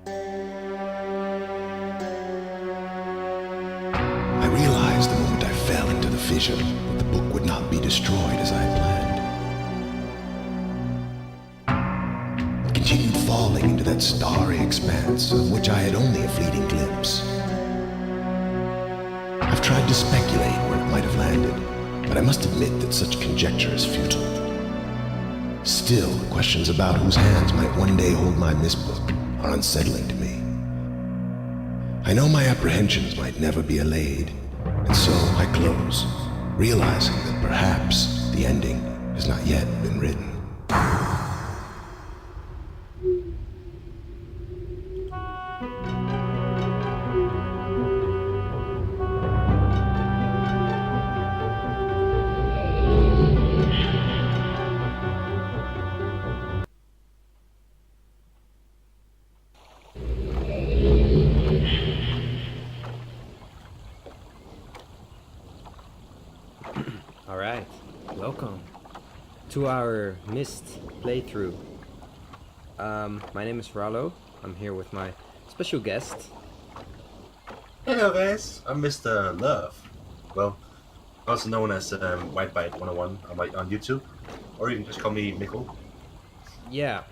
I realized the moment I fell into the fissure that the book would not be destroyed as I had planned. It continued falling into that starry expanse of which I had only a fleeting glimpse. I've tried to speculate where it might have landed, but I must admit that such conjecture is futile. Still, the questions about whose hands might one day hold my Myst book are unsettling to me. I know my apprehensions might never be allayed, and so I close, realizing that perhaps the ending has not yet been written. Alright, welcome to our Myst playthrough. My name is Rallo. I'm here with my special guest. Hello guys, I'm Mr. Love. Well, also known as White Bite 101 on YouTube, or you can just call me Mikkel. Yeah,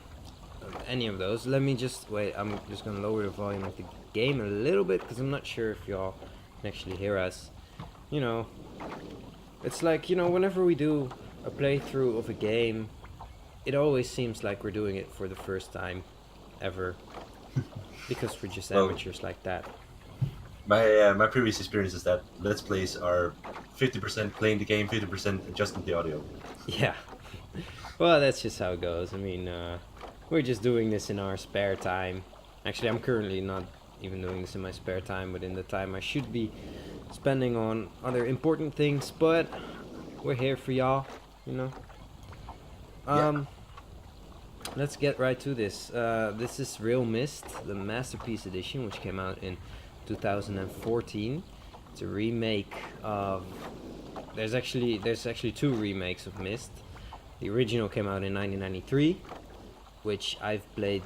any of those. Let me just wait. I'm just gonna lower the volume of the game a little bit because I'm not sure if y'all can actually hear us. You know, it's like, whenever we do a playthrough of a game, it always seems like we're doing it for the first time ever because we're just amateurs like that. My previous experience is that Let's Plays are 50% playing the game, 50% adjusting the audio. Yeah. Well, that's just how it goes. I mean, we're just doing this in our spare time. Actually, I'm currently not even doing this in my spare time, but in the time I should be spending on other important things, but we're here for y'all, Yeah. Let's get right to this. This is realMyst, the Masterpiece Edition, which came out in 2014. It's a remake of... There's actually two remakes of Myst. The original came out in 1993, which I've played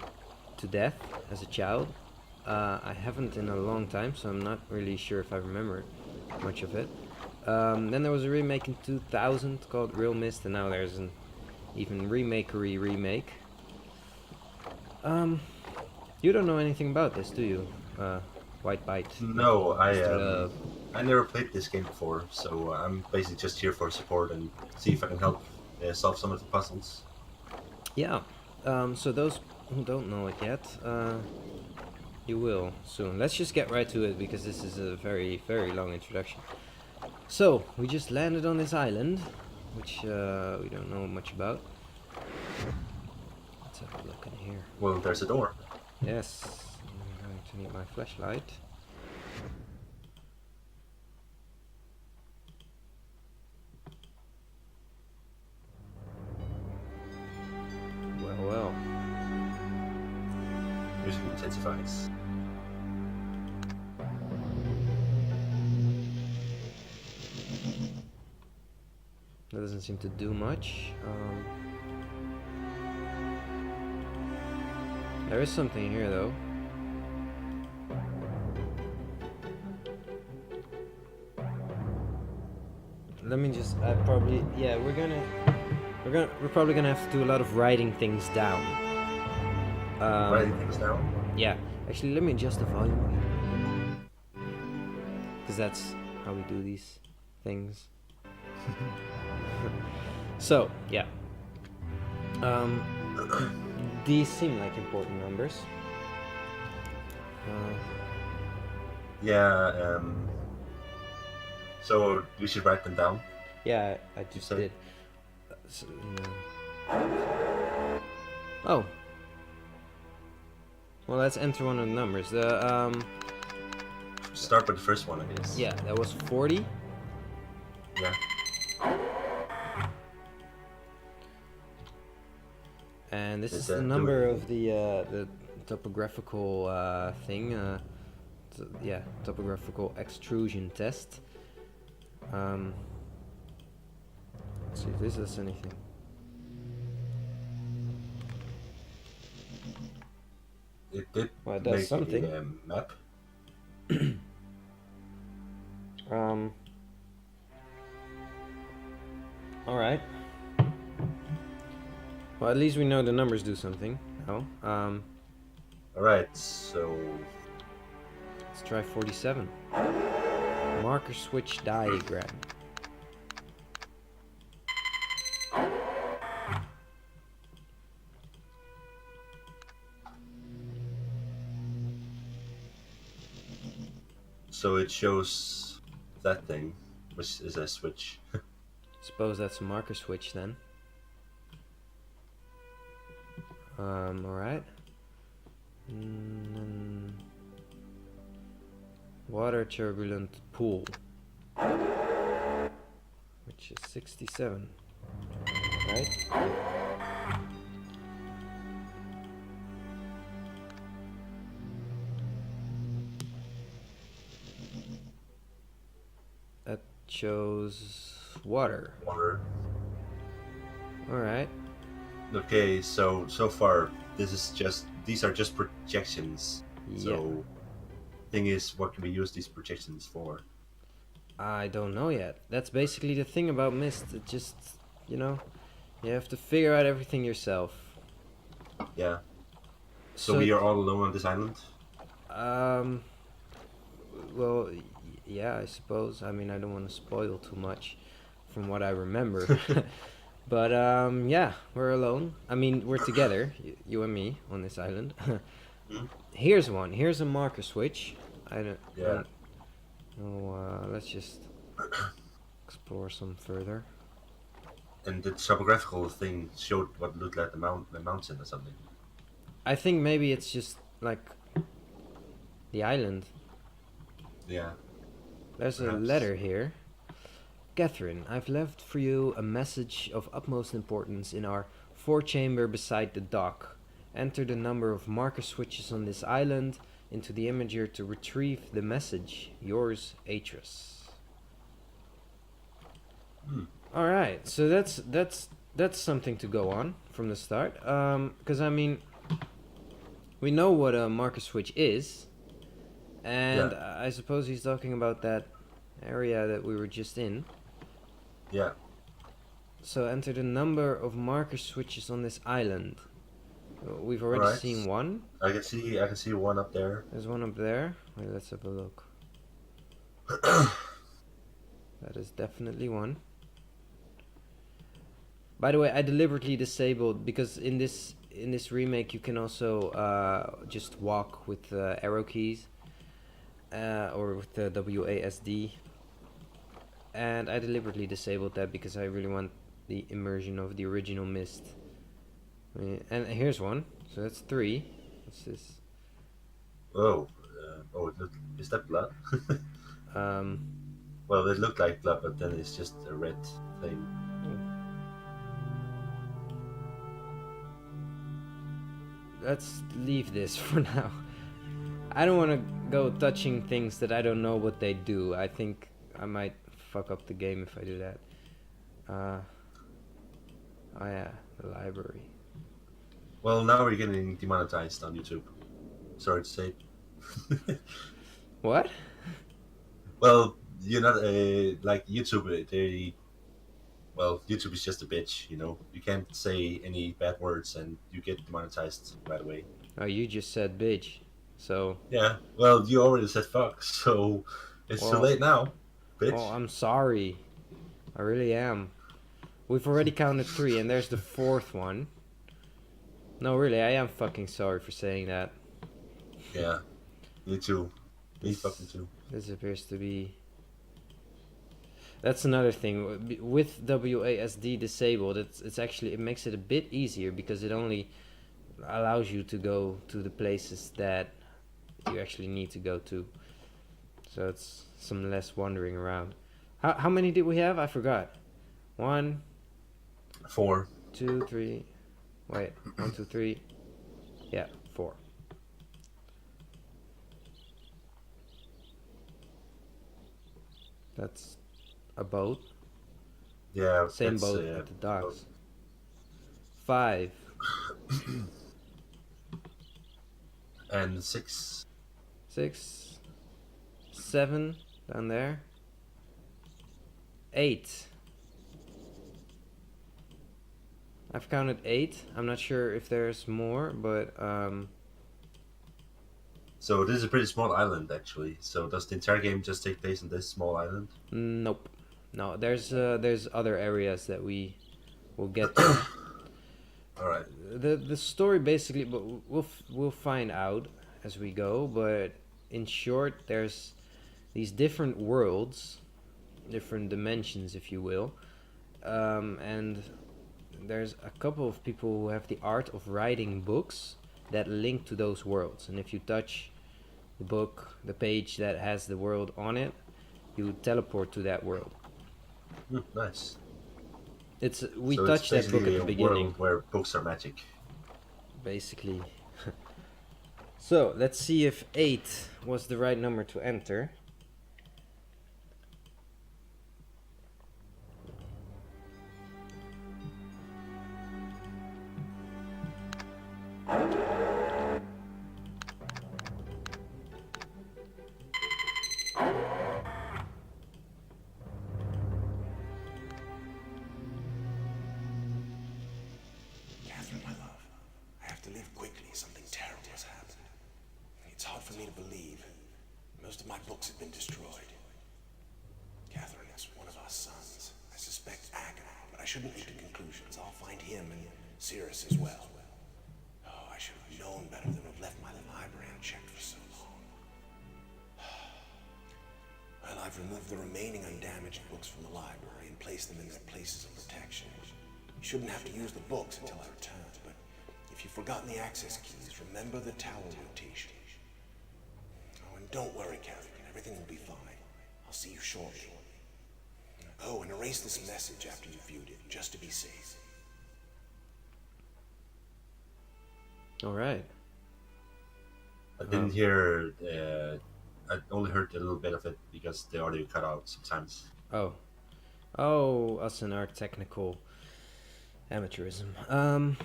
to death as a child. I haven't in a long time, so I'm not really sure if I remember much of it. Then there was a remake in 2000 called realMyst, and now there's an even remakery remake. You don't know anything about this, do you? White Bite. No, Mr. Love. I never played this game before, so I'm basically just here for support and see if I can help solve some of the puzzles. Yeah. So those who don't know it yet, you will soon. Let's just get right to it because this is a very, very long introduction. So we just landed on this island, which we don't know much about. Let's have a look in here. Well, there's a door. Yes, I'm going to need my flashlight. Well. Music intensifies. That doesn't seem to do much. There is something here though. Let me just. Yeah. We're probably gonna have to do a lot of writing things down. Writing things down. Yeah. Actually, let me adjust the volume because that's how we do these things. So yeah. These seem like important numbers. Yeah. So we should write them down. Yeah, I just So- did. So, Oh. Well, let's enter one of the numbers. Start with the first one, I guess. Yeah, that was 40. Yeah. And this Is is the that number doing- of the topographical thing. Topographical extrusion test. Let's see if this does anything. it did Well, it does make something. a map. Um. All right. Well, at least we know the numbers do something now. All right, so Let's try 47. Marker switch diagram. it shows that thing, which is a switch. Suppose that's a marker switch then. Alright. Water turbulent pool. Which is 67. Right? That shows water. Water. Alright. Okay, so far these are just projections. Yeah. So thing is, what can we use these projections for? I don't know yet. That's basically the thing about Myst. It just, you know, you have to figure out everything yourself. Yeah. So we are all alone on this island. Um. Well, yeah, I suppose. I mean, I don't want to spoil too much from what I remember. But yeah, we're alone. I mean, we're together, you and me, on this island. Here's one. Here's a marker switch. I don't. Yeah. Let's just explore some further. And the topographical thing showed what looked like the mountain or something. I think maybe it's just like the island. Yeah. There's Perhaps. a letter here. Catherine, I've left for you a message of utmost importance in our forechamber beside the dock. Enter the number of marker switches on this island into the imager to retrieve the message. Yours, Atris. Alright, so that's something to go on from the start. Because I mean, we know what a marker switch is, and Yeah. I suppose he's talking about that area that we were just in. Yeah. So enter the number of marker switches on this island. We've already Alright. seen one. I can see one up there. There's one up there. Wait, let's have a look. That is definitely one. By the way, I deliberately disabled because in this remake you can also just walk with arrow keys or with the WASD. And I deliberately disabled that because I really want the immersion of the original Myst. And here's one, so that's 3. What's this? Oh, is that blood? Well, it looked like blood, but then it's just a red thing. Let's leave this for now. I don't want to go touching things that I don't know what they do. I think I might fuck up the game if I do that. Oh yeah, the library. Well, now we're getting demonetized on YouTube. Sorry to say. What? Well, you're not like YouTube. YouTube is just a bitch. You know, you can't say any bad words and you get demonetized right away. Oh, you just said bitch. So. Yeah. Well, you already said fuck, so it's too late now, bitch. Oh, I'm sorry. I really am. We've already counted 3, and there's the 4th one. No, really, I am fucking sorry for saying that. Yeah. Me too. Me fucking too. This appears to be... That's another thing. With WASD disabled, it's actually... It makes it a bit easier because it only allows you to go to the places that you actually need to go to. So it's some less wandering around. How many did we have? I forgot. 1, 4. 2, 3... Wait, 1, 2, 3... Yeah, 4. That's a boat. Yeah. Same boat at the docks. 5. And 6. 6, 7 down there. 8. I've counted 8. I'm not sure if there's more, but So this is a pretty small island, actually. So does the entire game just take place on this small island? nope. No, there's other areas that we will get to. All right. The story basically, but we'll find out as we go. But in short, there's these different worlds, different dimensions, if you will, and there's a couple of people who have the art of writing books that link to those worlds. And if you touch the book, the page that has the world on it, you teleport to that world. Nice. We So touched it's that book at basically the a beginning, world where books are magic. basically. So let's see if 8 was the right number to enter. Catherine, my love, I have to leave quickly. Something terrible has happened. It's hard for me to believe. Most of my books have been destroyed. Catherine is one of our sons. I suspect Agon, but I shouldn't leap to conclusions. I'll find him and Cirrus as well. Oh, I should have known better than to have left my library unchecked for so long. Well, I've removed the remaining undamaged books from the library and placed them in their places of protection. You shouldn't have to use the books until I return, but if you've forgotten the access keys, remember the tower rotation. Oh, and don't worry, Catherine. Everything will be fine. I'll see you shortly. Oh, and erase this message after you've viewed it, just to be safe. All right. I didn't hear. I only heard a little bit of it because the audio cut out sometimes. Oh, us and our technical amateurism.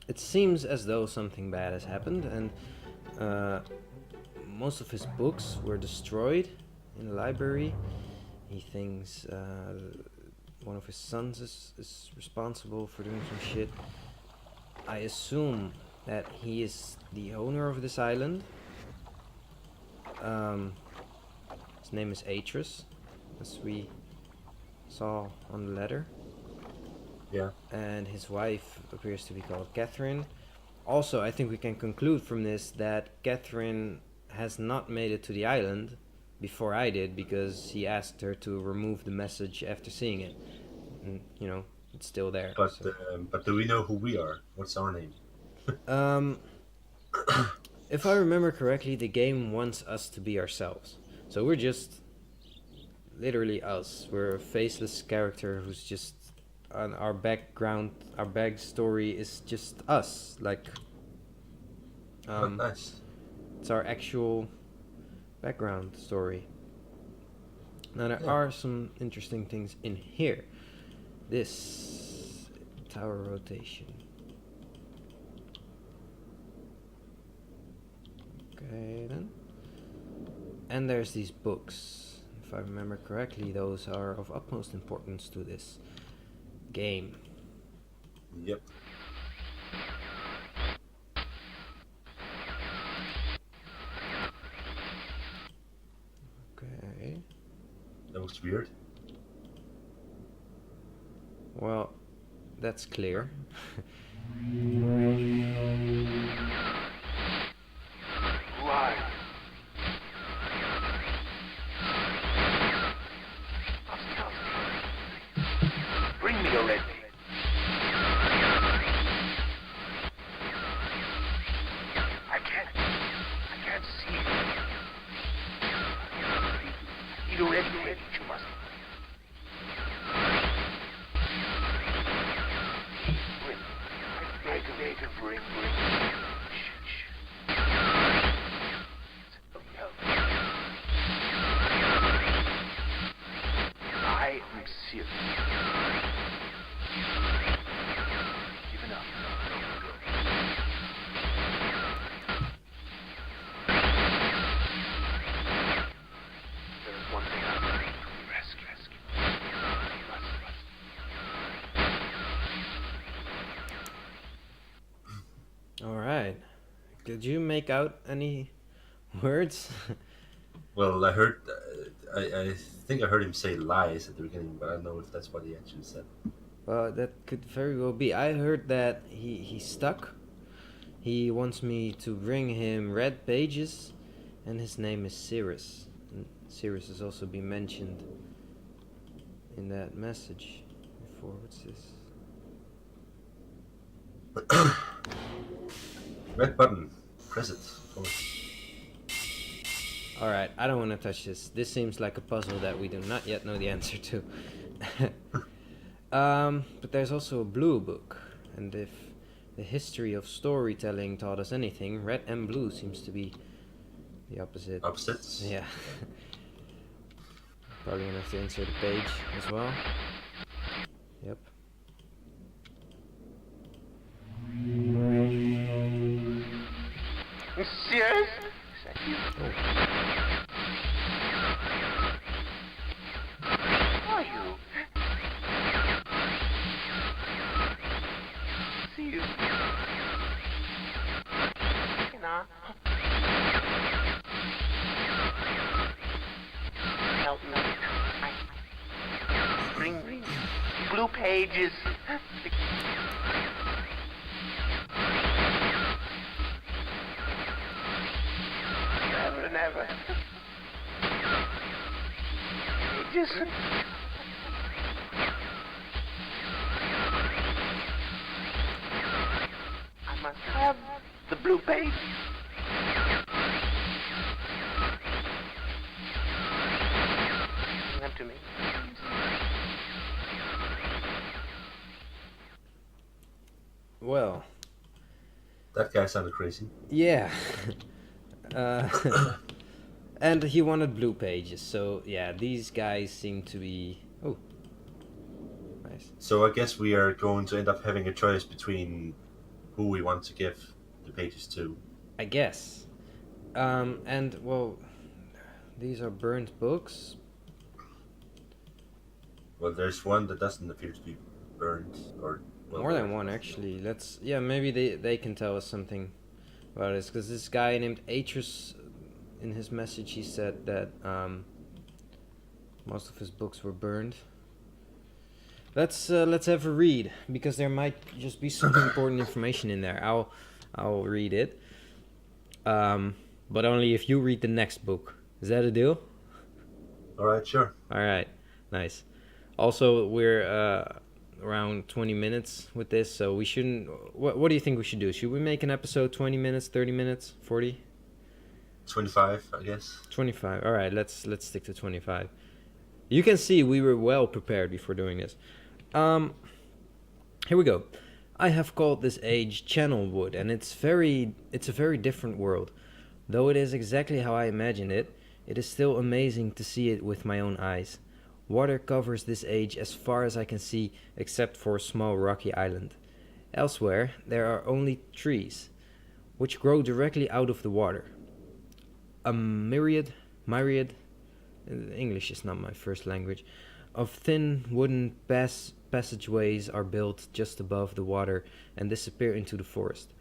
It seems as though something bad has happened, and most of his books were destroyed in the library. He thinks one of his sons is responsible for doing some shit. I assume that he is the owner of this island. His name is Atris, as we saw on the letter. Yeah. And his wife appears to be called Catherine. Also, I think we can conclude from this that Catherine has not made it to the island before I did, because he asked her to remove the message after seeing it. And, you know, it's still there. But so. but do we know who we are? What's our name? If I remember correctly, the game wants us to be ourselves. So we're just literally us. We're a faceless character who's just on our background. Our backstory is just us. Like, Nice. it's our actual background story. Now there Yeah. are some interesting things in here. This tower rotation. Okay then. And there's these books. If I remember correctly, those are of utmost importance to this game. Yep. Okay. That looks weird. Well, that's clear. Why? Bring me a red. I can't see. Need a red, you must. Right away. Did you make out any words? Well, I heard. I think I heard him say lies at the beginning, but I don't know if that's what he actually said. Well, that could very well be. I heard that he's stuck. He wants me to bring him red pages, and his name is Cirrus. And Cirrus has also been mentioned in that message before. What's this? Red button. Press it. Oh, Alright, I don't want to touch this. This seems like a puzzle that we do not yet know the answer to. But there's also a blue book, and if the history of storytelling taught us anything, red and blue seems to be the opposite. Opposites. Yeah. Probably gonna have to insert a page as well. Yep. Monsieur? Is that you? Are you? See you. You know. Help me. Bring me blue pages. Never, never. Pages. I must have the blue page. Bring them to me. Well, That guy sounded crazy. yeah. And he wanted blue pages, so yeah, these guys seem to be. Oh, nice. So I guess we are going to end up having a choice between who we want to give the pages to. I guess. And well, these are burnt books. Well, there's one that doesn't appear to be burned, or well, More than one, actually. Yeah, maybe they can tell us something about this, because this guy named Atrus, in his message, he said that most of his books were burned. Let's have a read, because there might just be some important information in there. I'll read it, but only if you read the next book. Is that a deal? All right, sure. All right, nice. Also, we're around 20 minutes with this, so we shouldn't. What do you think we should do? Should we make an episode 20 minutes, 30 minutes, 40? 25, I guess. 25. All right, let's stick to 25. You can see we were well prepared before doing this. Here we go. I have called this age Channelwood, and it's a very different world. Though it is exactly how I imagined it, it is still amazing to see it with my own eyes. Water covers this age as far as I can see, except for a small rocky island. Elsewhere, there are only trees, which grow directly out of the water. A myriad, English is not my first language, of thin wooden passageways are built just above the water and disappear into the forest.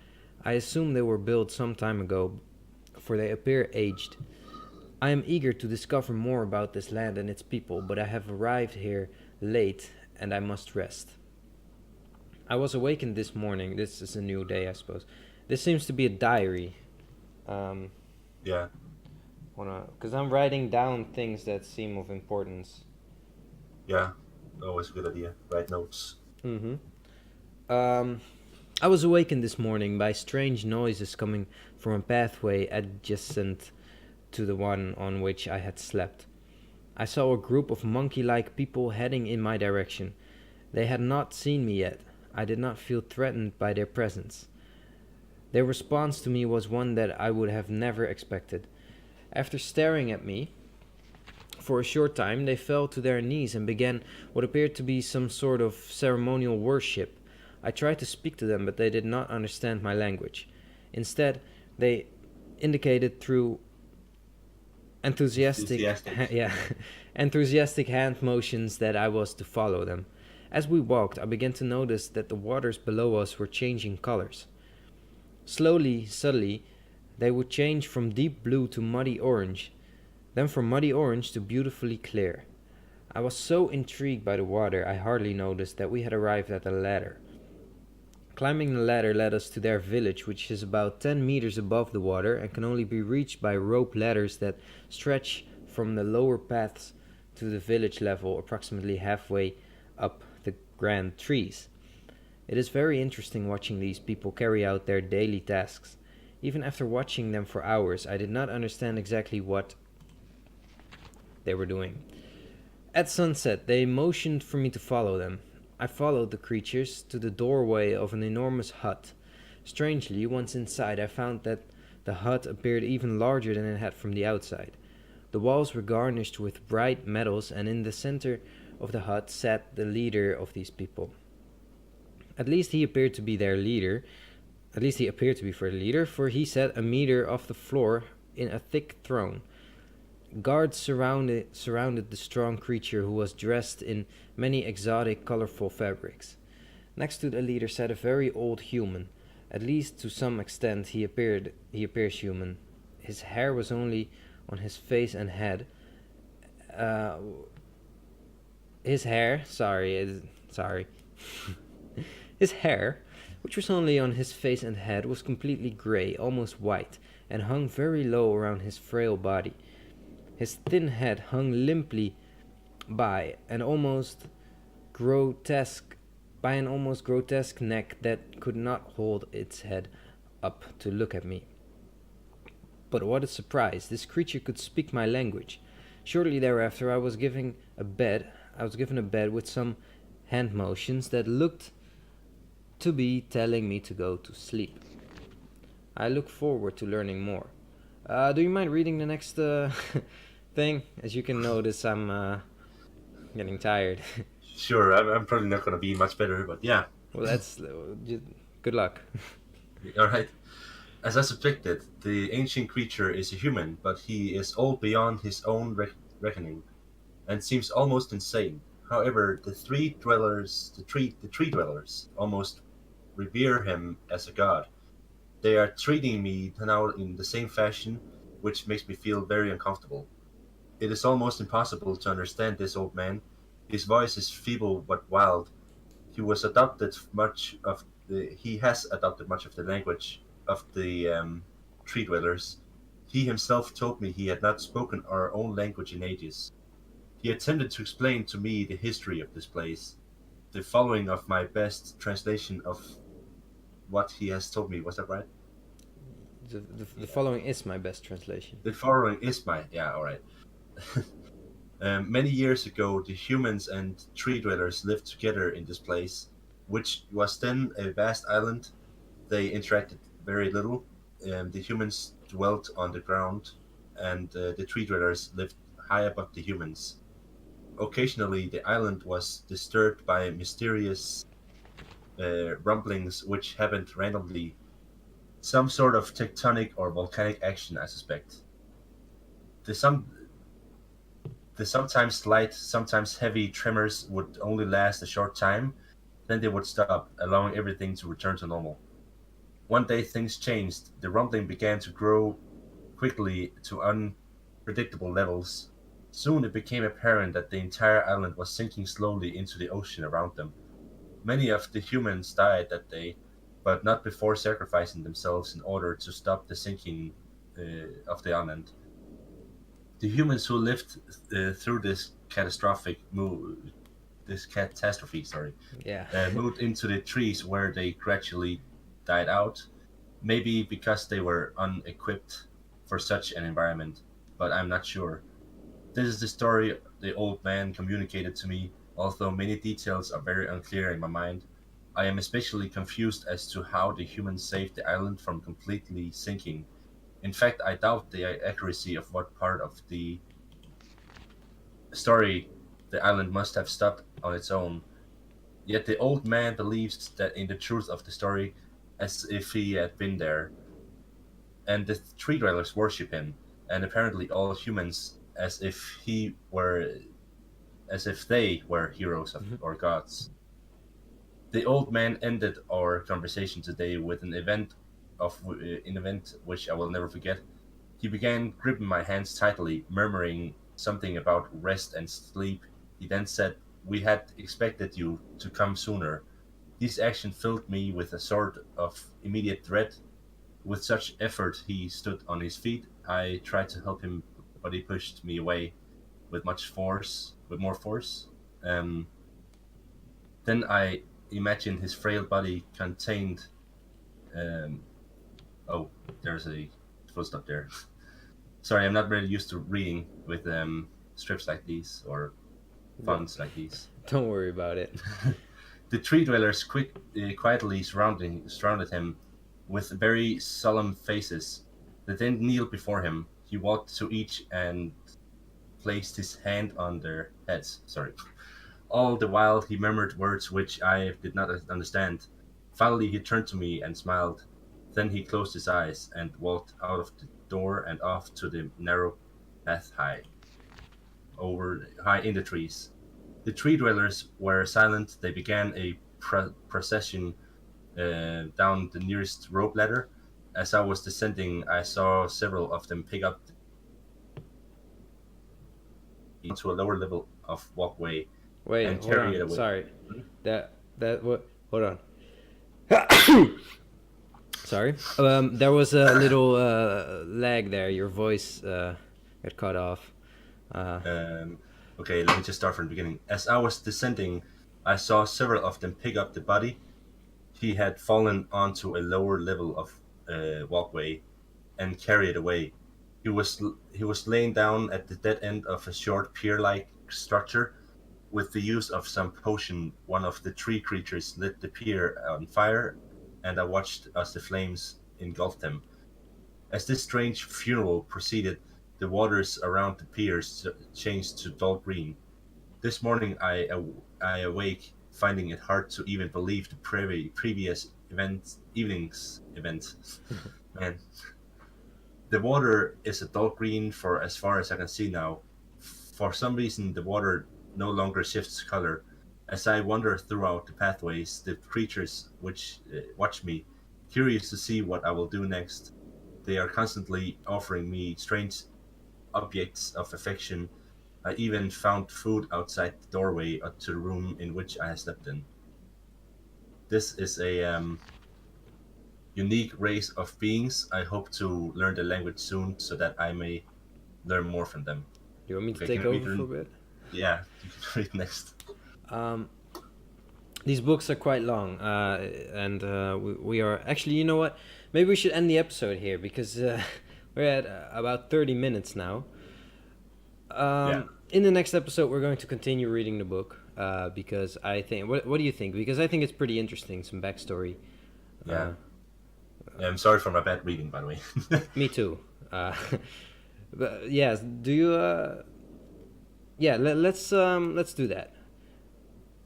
I assume they were built some time ago, for they appear aged. I am eager to discover more about this land and its people, but I have arrived here late and I must rest. I was awakened this morning. This is a new day, I suppose. This seems to be a diary. Yeah. Because I'm writing down things that seem of importance. Yeah. Always a good idea. Write notes. Mm-hmm. I was awakened this morning by strange noises coming from a pathway adjacent to the one on which I had slept. I saw a group of monkey-like people heading in my direction. They had not seen me yet. I did not feel threatened by their presence. Their response to me was one that I would have never expected. After staring at me for a short time, they fell to their knees and began what appeared to be some sort of ceremonial worship. I tried to speak to them, but they did not understand my language. Instead, they indicated through enthusiastic hand motions that I was to follow them. As we walked, I began to notice that the waters below us were changing colors. Slowly, subtly, They would change from deep blue to muddy orange, then from muddy orange to beautifully clear. I was so intrigued by the water I hardly noticed that we had arrived at the ladder. Climbing the ladder led us to their village, which is about 10 meters above the water and can only be reached by rope ladders that stretch from the lower paths to the village level, approximately halfway up the grand trees. It is very interesting watching these people carry out their daily tasks. Even after watching them for hours, I did not understand exactly what they were doing. At sunset, they motioned for me to follow them. I followed the creatures to the doorway of an enormous hut. Strangely, once inside, I found that the hut appeared even larger than it had from the outside. The walls were garnished with bright metals, and in the center of the hut sat the leader of these people. At least he appeared to be their leader. At least he appeared to be for the leader, for he sat a meter off the floor in a thick throne. Guards surrounded the strong creature, who was dressed in many exotic, colorful fabrics. Next to the leader sat a very old human. At least to some extent he appears human. His hair was only on his face and head. His hair, sorry. His hair, which was only on his face and head, was completely gray, almost white, and hung very low around his frail body. His thin head hung limply by an almost grotesque neck that could not hold its head up to look at me. But what a surprise! This creature could speak my language. Shortly thereafter, I was given a bed with some hand motions that looked to be telling me to go to sleep. I look forward to learning more. Do you mind reading the next thing? As you can notice, I'm getting tired. Sure, I'm probably not going to be much better, but yeah. Well, that's good luck. All right. As I suspected, the ancient creature is a human, but he is all beyond his own reckoning, and seems almost insane. However, the tree dwellers, almost revere him as a god. They are treating me now in the same fashion, which makes me feel very uncomfortable. It is almost impossible to understand this old man. His voice is feeble but wild. He has adopted much of the language of the tree dwellers. He himself told me he had not spoken our own language in ages. He attempted to explain to me the history of this place. The following of my best translation of what he has told me. Was that right? The following is my best translation. The following is my yeah. All right. Many years ago, the humans and tree dwellers lived together in this place, which was then a vast island. They interacted very little. The humans dwelt on the ground, and the tree dwellers lived high above the humans. Occasionally, the island was disturbed by mysterious rumblings which happened randomly. Some sort of tectonic or volcanic action, I suspect. The, some, the sometimes light, sometimes heavy tremors would only last a short time, then they would stop, allowing everything to return to normal. One day things changed. The rumbling began to grow quickly to unpredictable levels. Soon it became apparent that the entire island was sinking slowly into the ocean around them. Many of the humans died that day, but not before sacrificing themselves in order to stop the sinking of the island. The humans who lived through this catastrophe, Yeah. moved into the trees where they gradually died out. Maybe because they were unequipped for such an environment, but I'm not sure. This is the story the old man communicated to me, although many details are very unclear in my mind. I am especially confused as to how the humans saved the island from completely sinking. In fact, I doubt the accuracy of what part of the story the island must have stopped on its own. Yet the old man believes that in the truth of the story, as if he had been there, and the tree dwellers worship him, and apparently all humans as if they were heroes or gods. The old man ended our conversation today with an event an event which I will never forget. He began gripping my hands tightly, murmuring something about rest and sleep. He then said, "We had expected you to come sooner." This action filled me with a sort of immediate dread. With such effort, he stood on his feet. I tried to help him, but he pushed me away with more force. Um, then I imagined his frail body contained. Um, oh, there's a full stop there. Sorry, I'm not really used to reading with strips like these or fonts like these. Don't worry about it. The tree dwellers quietly surrounded him with very solemn faces. They then kneeled before him. He walked to each and placed his hand on their heads. Sorry. All the while he murmured words which I did not understand. Finally he turned to me and smiled. Then he closed his eyes and walked out of the door and off to the narrow path high in the trees. The tree dwellers were silent. They began a procession down the nearest rope ladder. As I was descending, I saw several of them pick up to a lower level of walkway Wait, and hold carry it on. away. Sorry. That what? Hold on. Sorry. There was a little lag there. Your voice got cut off. Okay, let me just start from the beginning. As I was descending, I saw several of them pick up the body. He had fallen onto a lower level of walkway and carry it away. He was laying down at the dead end of a short pier-like structure. With the use of some potion, one of the tree creatures lit the pier on fire, and I watched as the flames engulfed him. As this strange funeral proceeded, the waters around the pier changed to dull green. This morning I awake, finding it hard to even believe the previous evening's event. Man, the water is a dull green for as far as I can see now. For some reason, the water no longer shifts color. As I wander throughout the pathways, the creatures which watch me, curious to see what I will do next. They are constantly offering me strange objects of affection. I even found food outside the doorway to the room in which I had slept in. This is a unique race of beings. I hope to learn the language soon so that I may learn more from them. You want me to Okay, take can we over for a bit? Yeah, you can read next. These books are quite long, and we are actually. You know what? Maybe we should end the episode here because we're at about 30 minutes now. Yeah. In the next episode, we're going to continue reading the book because I think. What do you think? Because I think it's pretty interesting. Some backstory. Yeah. I'm sorry for my bad reading, by the way. Me too. But yes, do you? Yeah, let's do that.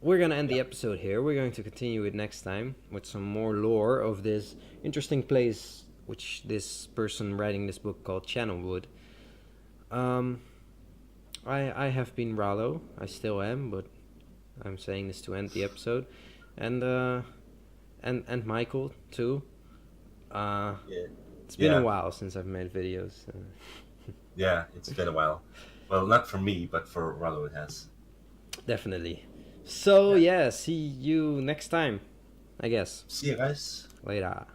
We're gonna end the episode here. We're going to continue it next time with some more lore of this interesting place, which this person writing this book called Channelwood. I have been Rallo. I still am, but I'm saying this to end the episode, and Michael too. Yeah. It's been Yeah. a while since I've made videos. Yeah, it's been a while. Well, not for me, but for Rollo it has. Definitely. So yeah, see you next time, I guess. See you guys. Later.